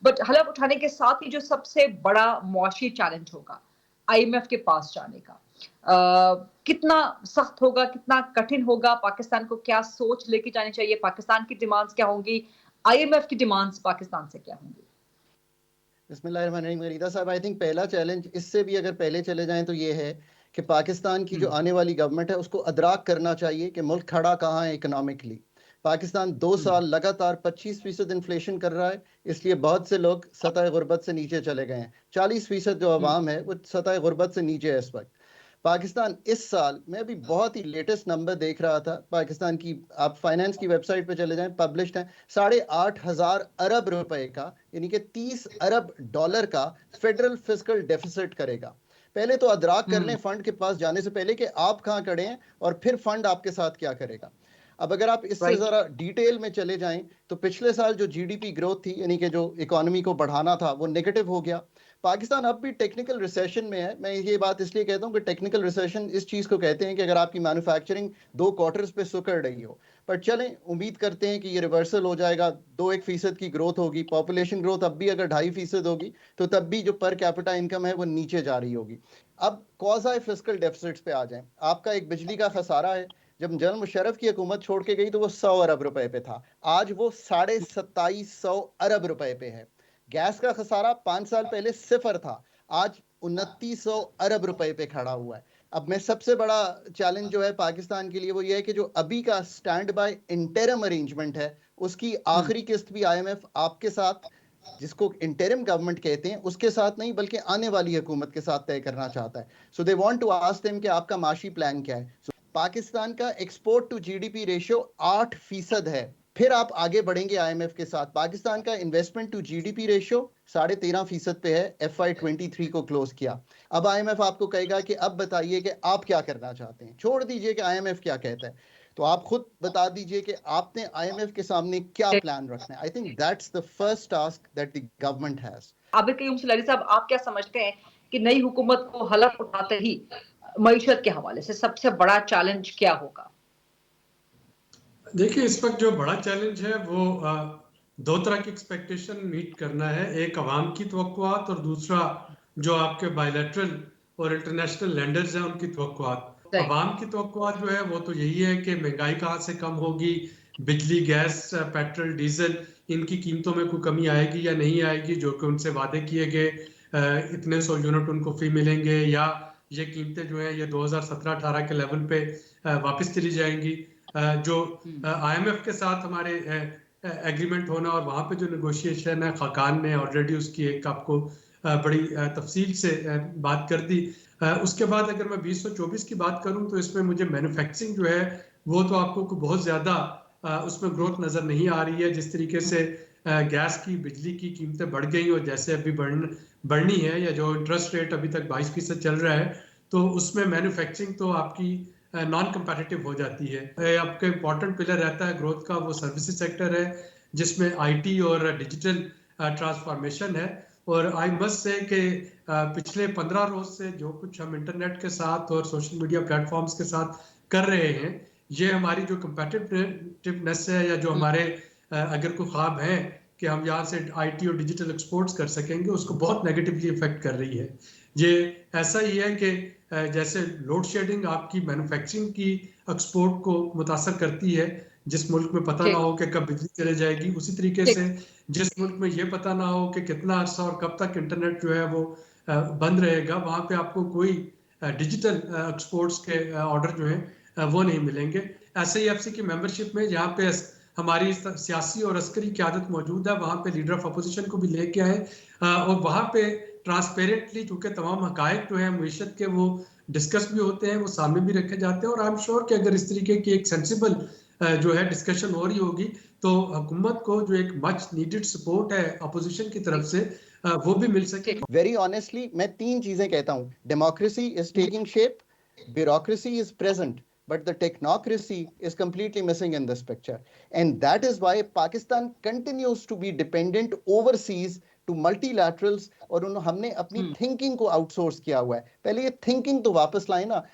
But हलफ उठाने के साथ ही जो सबसे बड़ा मुआशी चैलेंज होगा, आईएमएफ के पास जाने का, कितना सख्त होगा, कितना कठिन होगा, पाकिस्तान को क्या सोच लेके जानी चाहिए, पाकिस्तान की डिमांड्स क्या होंगी, आईएमएफ की डिमांड्स पाकिस्तान से क्या होंगी? बिस्मिल्लाहिर्रहमानिर्रहीम गरीदा साहब, आई थिंक पहला चैलेंज इससे भी अगर पहले चले जाएं तो ये है कि पाकिस्तान की जो आने वाली गवर्नमेंट है उसको अदराक करना चाहिए कि मुल्क खड़ा कहाँ है इकोनॉमिकली। पाकिस्तान 2 साल लगातार 25% इन्फ्लेशन कर रहा है, इसलिए बहुत से लोग सतह गुर्बत से नीचे चले गए हैं। 40% जो अवाम है वो सतह गुर्बत से नीचे है इस वक्त। पाकिस्तान इस साल, मैं अभी बहुत ही लेटेस्ट नंबर देख रहा था पाकिस्तान की, आप फाइनेंस की वेबसाइट पे चले जाएं, पब्लिश्ड है, 8,500 अरब रुपए का, यानी कि 30 अरब डॉलर का फेडरल फिस्कल डेफिसिट करेगा। पहले तो अदराक कर लें फंड के पास जाने से पहले कि आप कहां खड़े हैं और फिर फंड आपके साथ क्या करेगा। अब अगर आप इससे जरा डिटेल में चले जाएं तो पिछले साल जो जीडीपी ग्रोथ थी, यानी कि जो इकोनॉमी को बढ़ाना था, वो नेगेटिव हो गया। पाकिस्तान अब भी टेक्निकल रिसेशन में है। मैं ये बात इसलिए कहता हूँ कि टेक्निकल रिसेशन इस चीज़ को कहते हैं कि अगर आपकी मैन्युफैक्चरिंग 2 क्वार्टर्स पे सुकड़ रही हो, पर चलें उम्मीद करते हैं कि ये रिवर्सल हो जाएगा, 2-1% की ग्रोथ होगी। पॉपुलेशन ग्रोथ अब भी अगर 2.5% होगी तो तब भी जो पर कैपिटा इनकम है वो नीचे जा रही होगी। अब क्वाज़ी फिस्कल डेफिसिट्स पे आ जाएं। आपका एक बिजली का खसारा है, जब जनरल मुशर्रफ की हुकूमत छोड़ के गई तो वो 100 अरब रुपए पे था, आज वो 2750 अरब रुपए पे है। गैस का खसारा 5 साल पहले सिफर था, आज 2900 अरब रुपए पे खड़ा हुआ है। अब मैं सबसे बड़ा चैलेंज जो है पाकिस्तान के लिए वो ये है कि जो अभी का स्टैंड बाय इंटरिम अरेंजमेंट है उसकी आखिरी किस्त भी आईएमएफ आपके साथ, जिसको इंटरिम गवर्नमेंट कहते हैं, उसके साथ नहीं बल्कि आने वाली हुकूमत के साथ तय करना चाहता है। So they want to ask them कि आपका माशी प्लान क्या है। पाकिस्तान का एक्सपोर्ट टू जीडीपी रेशियो 8% है। फिर आप आगे बढ़ेंगे आईएमएफ के साथ, पाकिस्तान का इन्वेस्टमेंट टू जीडीपी रेशियो 13.5% पे है, FY23 को क्लोज किया। अब आईएमएफ आपको कहेगा कि अब बताइए कि आप क्या करना चाहते हैं, छोड़ दीजिए कि आईएमएफ क्या कहता है, तो आप खुद बता दीजिए कि आपने आईएमएफ के सामने क्या प्लान रखना है। I think that's the first task that the government has. Abid Qayyum Salari साहब, आप क्या समझते हैं कि नई हुकूमत को हलफ उठाते ही मईशत के हवाले से सबसे बड़ा चैलेंज क्या होगा? देखिए, इस वक्त जो बड़ा चैलेंज है वो दो तरह की एक्सपेक्टेशन मीट करना है। एक अवाम की तवक्कुआत और दूसरा जो आपके बायलैटरल और इंटरनेशनल लेंडर्स हैं उनकी तवक्कुआत। अवाम की तवक्कुआत जो है वो तो यही है कि महंगाई कहाँ से कम होगी, बिजली, गैस, पेट्रोल, डीजल, इनकी कीमतों में कोई कमी आएगी या नहीं आएगी, जो कि उनसे वादे किए गए इतने 100 यूनिट उनको फ्री मिलेंगे, या ये कीमतें जो है ये 2017-18 के लेवल पे वापस चली जाएंगी। जो आईएमएफ के साथ हमारे एग्रीमेंट होना और वहाँ पे जो नेगोशिएशन है, खाकान ने ऑलरेडी उसकी एक आपको बड़ी तफसील से बात कर दी। उसके बाद अगर मैं 2024 की बात करूं तो इसमें मुझे मैन्युफैक्चरिंग जो है वो तो आपको बहुत ज़्यादा उसमें ग्रोथ नज़र नहीं आ रही है। जिस तरीके से गैस की, बिजली की कीमतें बढ़ गई और जैसे अभी बढ़नी है, या जो इंटरेस्ट रेट अभी तक 22% चल रहा है, तो उसमें मैन्युफैक्चरिंग तो आपकी नॉन कंपैटिटिव हो जाती है। आपका इंपॉर्टेंट पिलर रहता है ग्रोथ का, वो सर्विसेज सेक्टर है जिसमें आईटी और डिजिटल ट्रांसफॉर्मेशन है। और आई मस्ट से कि पिछले 15 रोज से जो कुछ हम इंटरनेट के साथ और सोशल मीडिया प्लेटफॉर्म्स के साथ कर रहे हैं, ये हमारी जो कंपेटिटिवनेस है, या जो हमारे अगर कोई ख्वाब है कि हम यहाँ से आईटी और डिजिटल एक्सपोर्ट्स कर सकेंगे, उसको बहुत नेगेटिवली इफेक्ट कर रही है। ये ऐसा ही है कि जैसे लोड शेडिंग आपकी मैन्युफैक्चरिंग की एक्सपोर्ट को मुतासर करती है, जिस मुल्क में पता ना हो कि कब बिजली चले जाएगी, उसी तरीके से जिस मुल्क में ये पता ना हो कि कितना अर्सा और कब तक इंटरनेट जो है वो बंद रहेगा, वहाँ पे आपको कोई डिजिटल एक्सपोर्ट्स के ऑर्डर जो है वो नहीं मिलेंगे। SIFC की मेंबरशिप में जहाँ पे हमारी सियासी और अस्करी क़यादत मौजूद है, वहाँ पे लीडर ऑफ अपोजिशन को भी लेके आए और वहाँ पे ट्रांसपेरेंटली चूंकि तमाम हकायक जो है मईशत के वो डिस्कस भी होते हैं, वो सामने भी रखे जाते हैं। और आई एम श्योर कि अगर इस तरीके की एक सेंसिबल जो है डिस्कशन हो रही होगी तो हुकूमत को जो एक मच नीडेड सपोर्ट है अपोजिशन की तरफ से वो भी मिल सके। वेरी ऑनेस्टली मैं 3 चीजें कहता हूं, democracy is taking shape, bureaucracy is present, but the technocracy is completely missing in this picture. And that is why Pakistan continues to be dependent overseas to multilaterals, और हमने अपनी थिंकिंग को outsource किया हुआ है। पहले ये थिंकिंग तो वापस लाए ना।